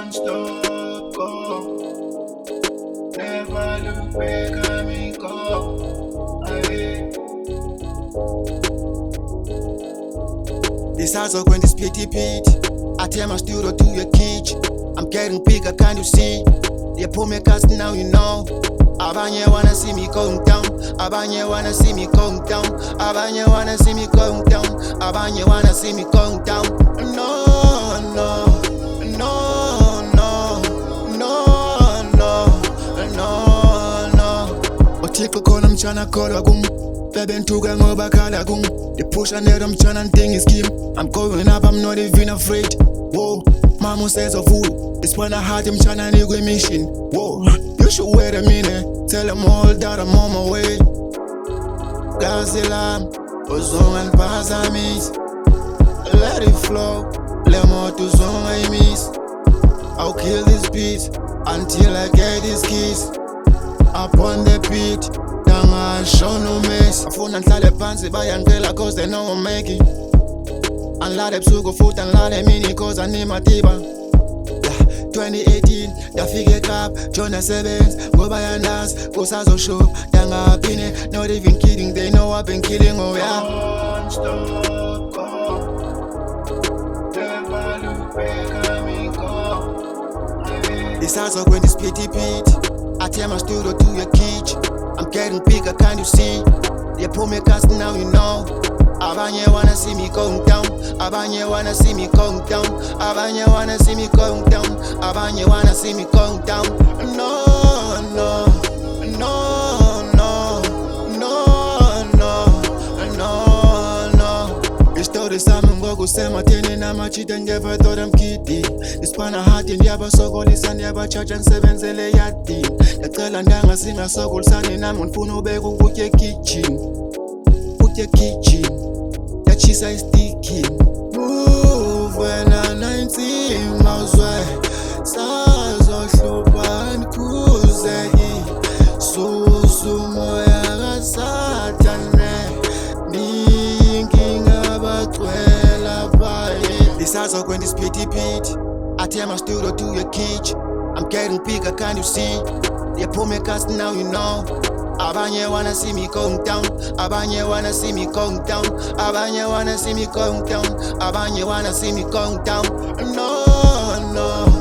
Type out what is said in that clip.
non-stop go. Never look back at me go. Aye. This house are going to split it. I tell my studio to your cage. I'm getting bigger, can you see? They pull me cast now, you know. Abanye wanna see me going down. Abanye wanna see me going down. Abanye wanna see me going down. Abanye wanna see me going down. No, no, no, no, no, no, no. Othixo khona mtshana kholwa kum. Bebentuka ngoba khala kum. The push and let them turn and thing is scheme. I'm going up, I'm not even afraid. Whoa, mama says a fool. It's when I had him trying to nigga mission. Whoa, you should wait a minute. Tell them all that I'm on my way. Gazilam, Ozong and Pazamis. Let it flow, let more to song I miss. I'll kill this beat until I get these keys. Up on the beat, then I'll show no mess. I phone and tell the pants buy and tell cause they know I'm making. And let them sugar foot and let them mini cause I need my tiba. 2018, the figure cap, Jonah Sevens, go buy and dance, go Sazo show, Danga Pine, not even kidding, they know I've been killing, oh yeah. Non-stop go. Never look back at me go. Aye. This house are going to split it. I tell my studio to your cage. I'm getting bigger, can you see? They pull me cast now, you know. Abanye wanna see me going down. Abanye wanna see me going down. Abanye wanna see me going down. Abanye wanna see me going down. No, no, no, no, no, no, no, no. It's story Simon Gogo Sema Tene Namachit and never thought I'm kidding. This pan a heart in Yaba Sokol is an Yaba Church and Seven Zele Yati. The tell and Danga sing a Sokol Sunny Namon Funo Bego with your kitchen. Your kitchen, that she's a sticky. Move when I'm 19 miles away. Stars are so bad, cruise. So moya Satan. Thinking about 12 by. This house are going to split it. I tell my studio to your cage. I'm getting bigger, can you see? They pull me cast now, you know. Abanye wanna see me going down. Abanye wanna see me going down. Abanye wanna see me going down. Abanye wanna see me going down. No, no.